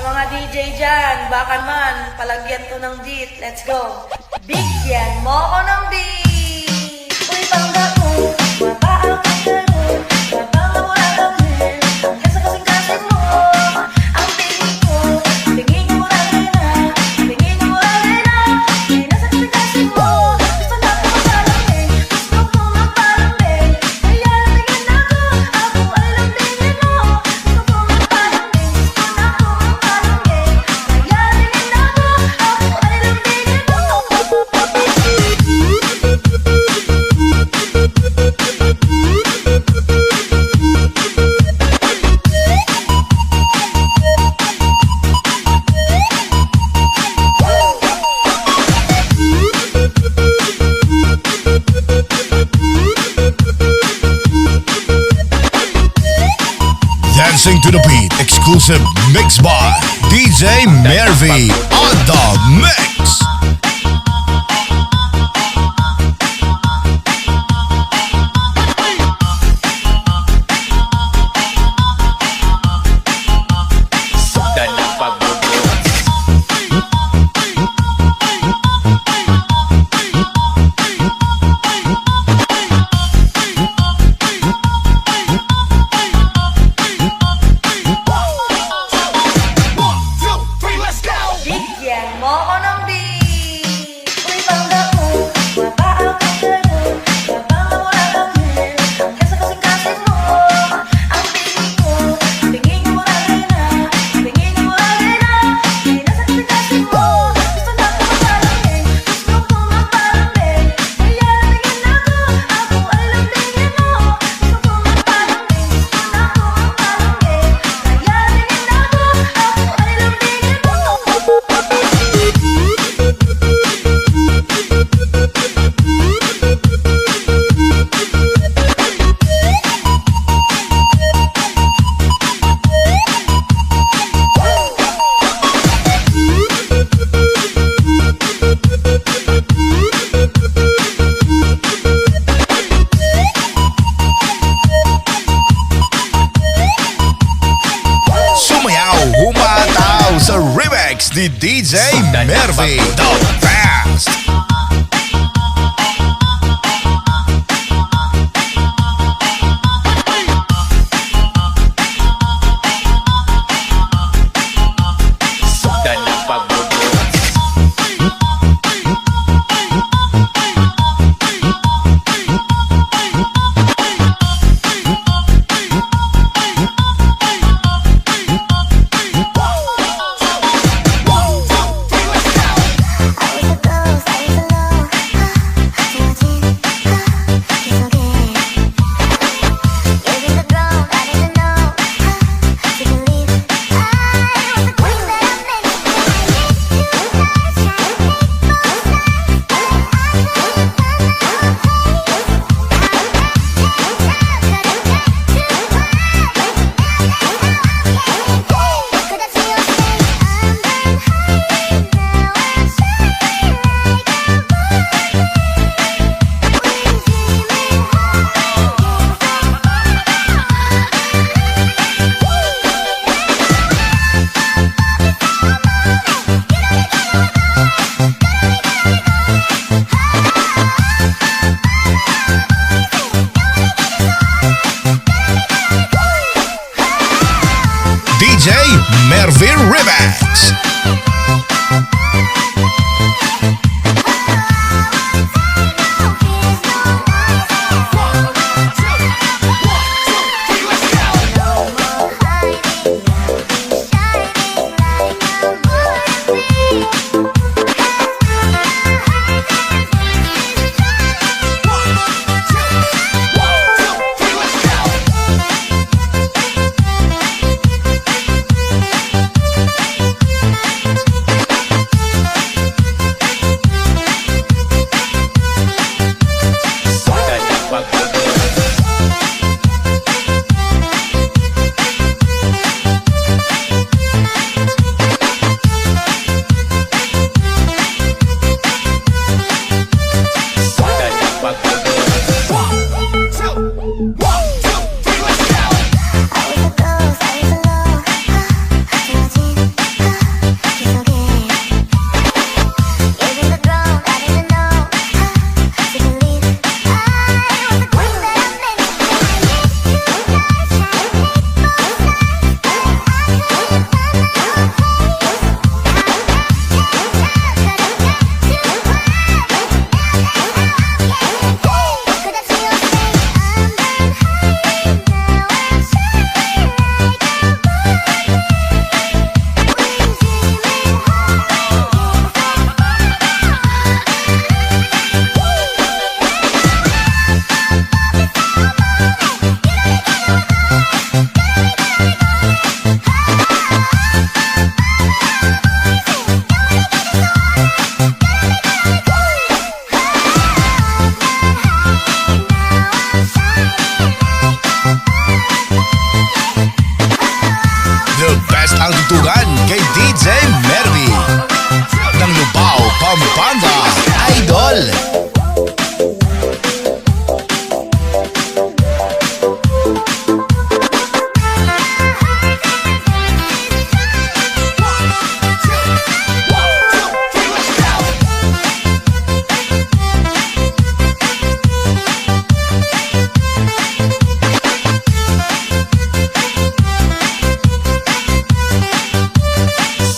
mga DJ dyan, baka man, palagyan to ng beat. Let's go. Bigyan mo ko ng beat. Uy, bangga ko, mabaan ka ganun. Mabang mo na gawin. Ang kesa kasing-kasing mo. Ang tingin ko, tingin mo rin na. Tingin mo rin na. Hindi na sa kasing-kasing mo. Gusto na ko magpalambing. Gusto ko magpalambing. Kaya tingin ako, ako ay lambingin mo. Gusto ko magpalambing. Gusto na ko magpalambing. Kaya tingin ako, ako ay lambingin mo. Dancing to the beat, exclusive mix by DJ Mervy on the mix. Sudan na pagbubuts. Bigyan mo ko ng beat. Uy, bangga ko, mabaan ka ganun. Mabang mo na gawin. Ang kesa kasing-kasing mo. Ang tingin ko, tingin mo rin na. Tingin mo rin na. Hindi na sa kasing-kasing mo. Gusto na ko magpalambing. Gusto ko magpalambing. Kaya tingin ako, ako ay lambingin mo. Gusto ko magpalambing. Gusto na ko magpalambing. Kaya tingin ako, ako ay lambingin mo. Sumayaw, humataw sa remix ni DJ Mervy the Fast. Sudan na pagbubuts. DJ Mervy Remix. best ang tutugan kay DJ Mervy ng Lubao, Pampanga, Idol.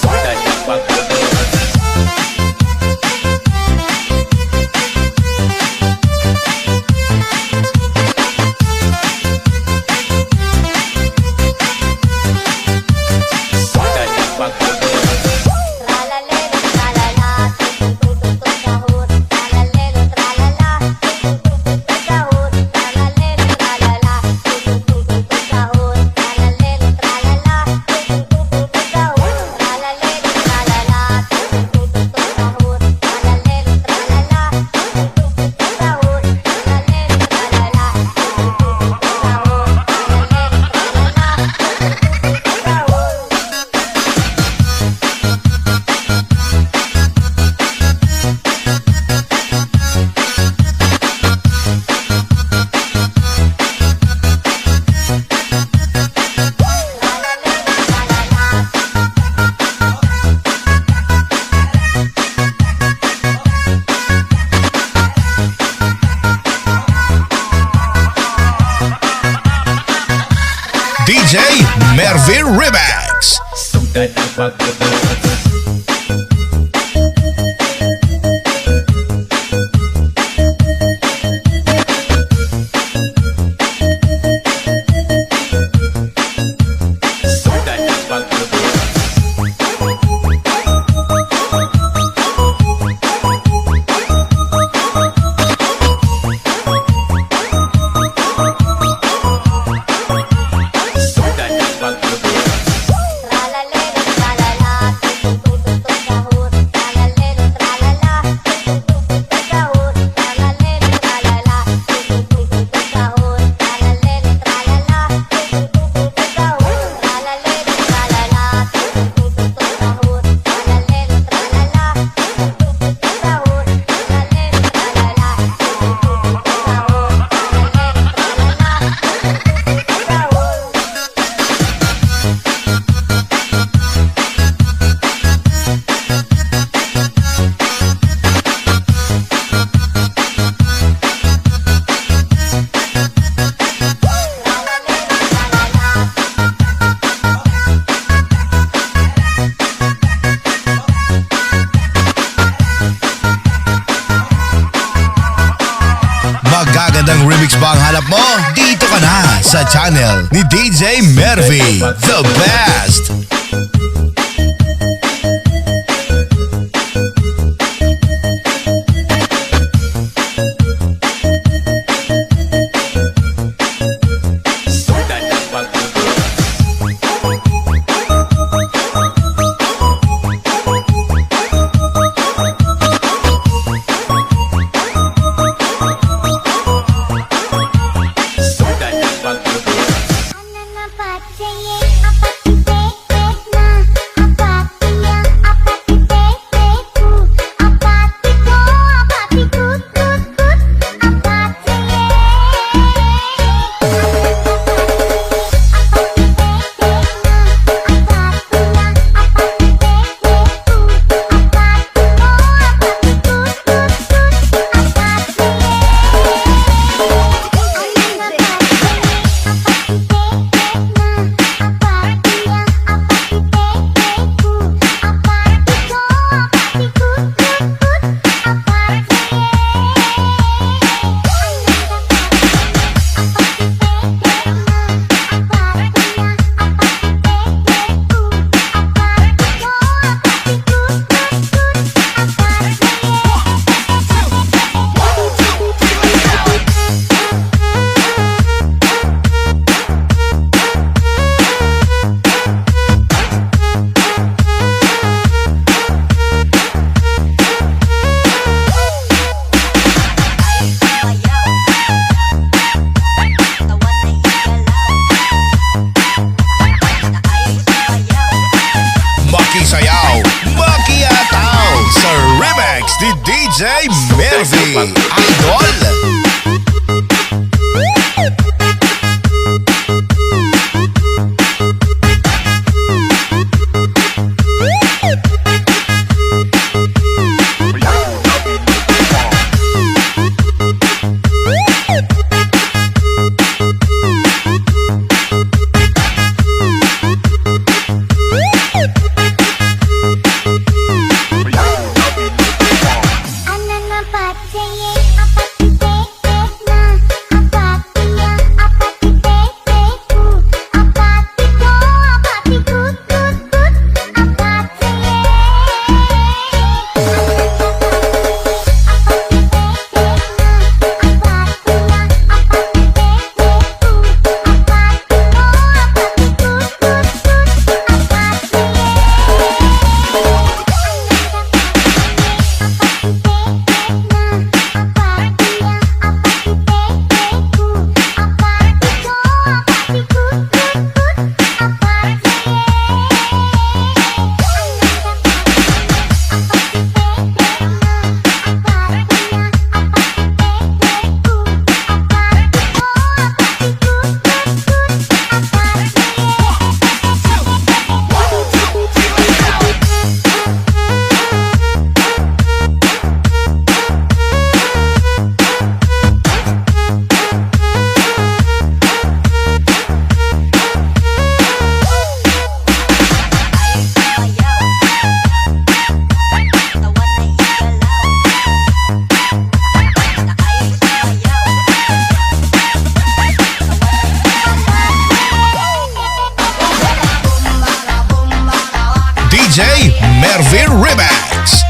Dalang pagbubuts. Dalang pagbubuts. Tralalero, tralala, tutututut sahur. Tralalero, tralala, tutututut sahur. Tralalero, tralala, tutututut sahur. Tralalero, tralala, tutututut sahur. Tralalero, tralala, tutututut sahur. Tralalero, tralala, tutututut sahur. Tralalero, tralala, tutututut sahur. DJ Mervy Remix. Sundan ang pagbubuts. Sundan ang pagbubuts. Sundan ang pagbubuts. Tralalero, tralala, tutututut sahur. Tralalero, tralala, tutututut sahur. Tralalero, tralala, tutututut sahur. Tralalero, tralala, tutututut sahur. Tralalero, tralala, tutututut sahur. Tralalero, tralala, tutututut sahur. Tralalero, tralala, tutututut sahur. Magagandang remix ba ang hanap mo? Dito ka na sa channel ni DJ Mervy, the best. Sundan ang pagbubuts. Sundan ang pagbubuts. Anana baat chahiye, apa tuझे DJ Mervy Idol. DJ Mervy Remix.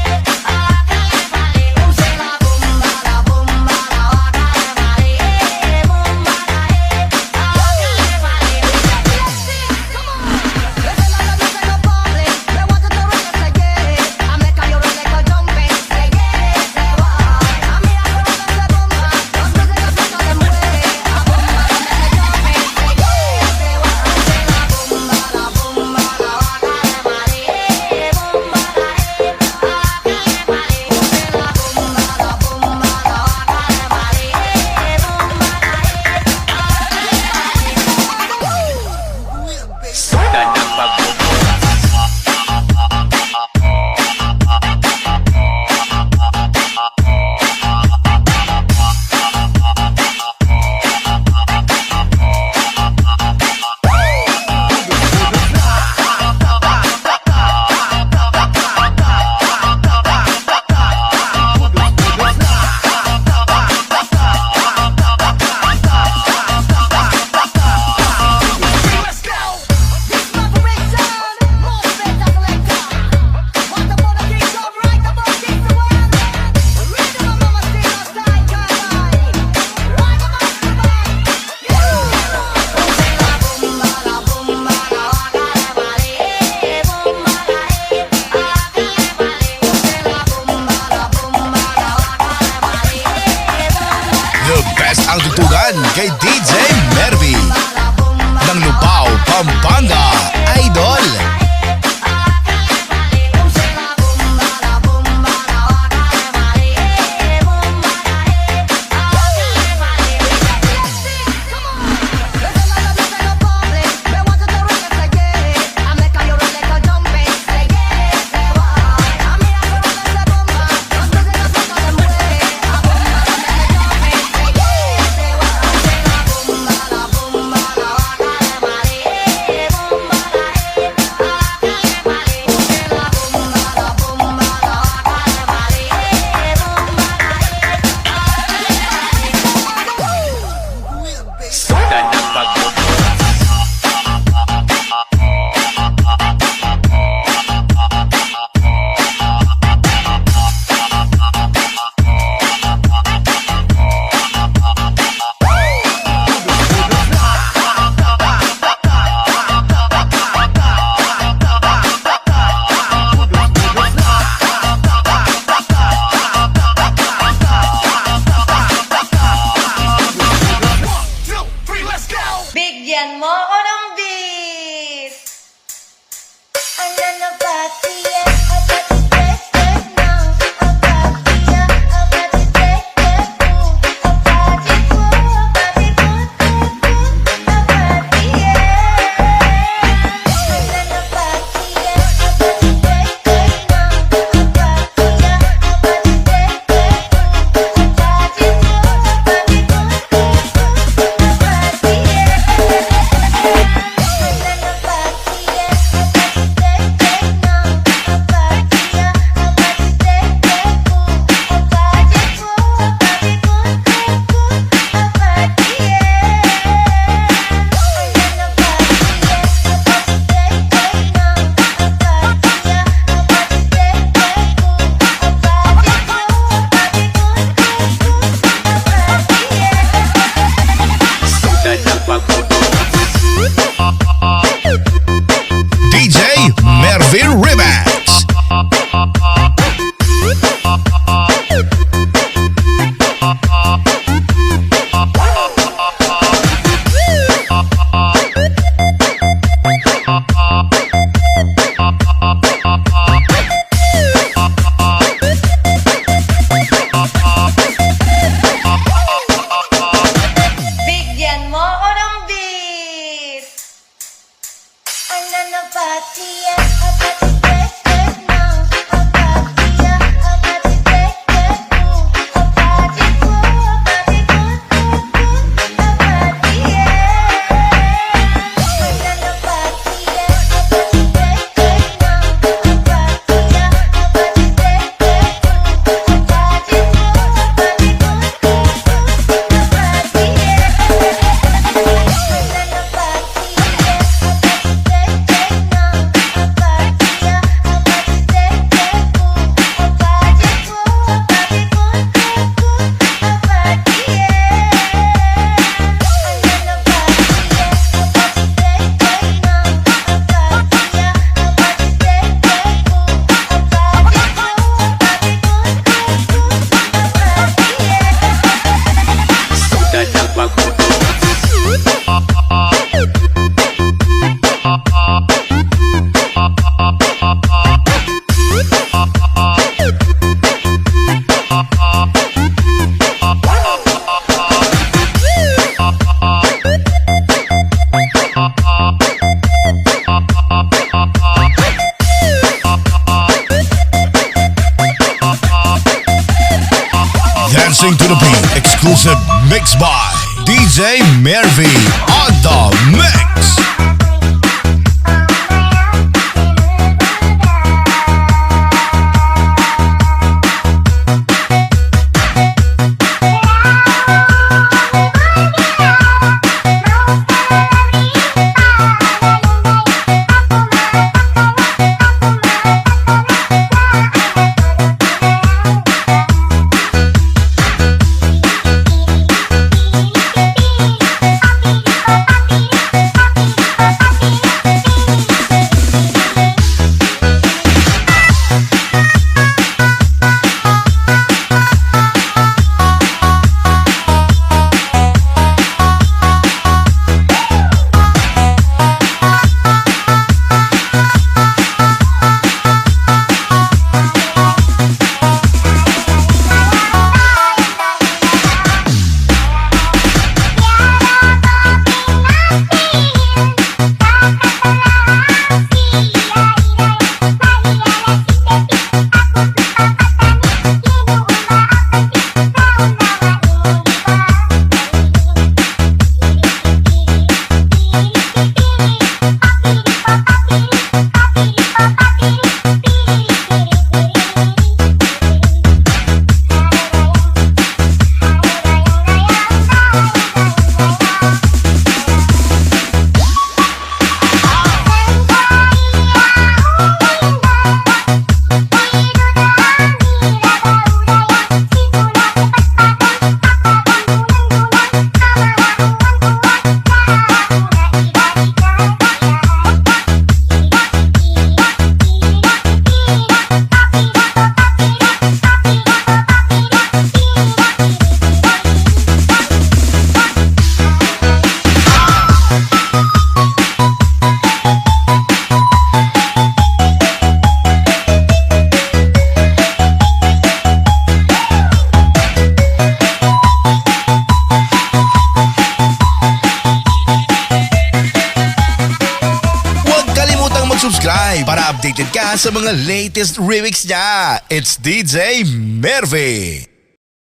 Ang tutugan kay DJ Mervy ng Lupao, Pampanga Idol. Dancing to the beat, exclusive mix by DJ Mervy on the mix. Subscribe para updated ka sa mga latest remix niya. It's DJ Mervy.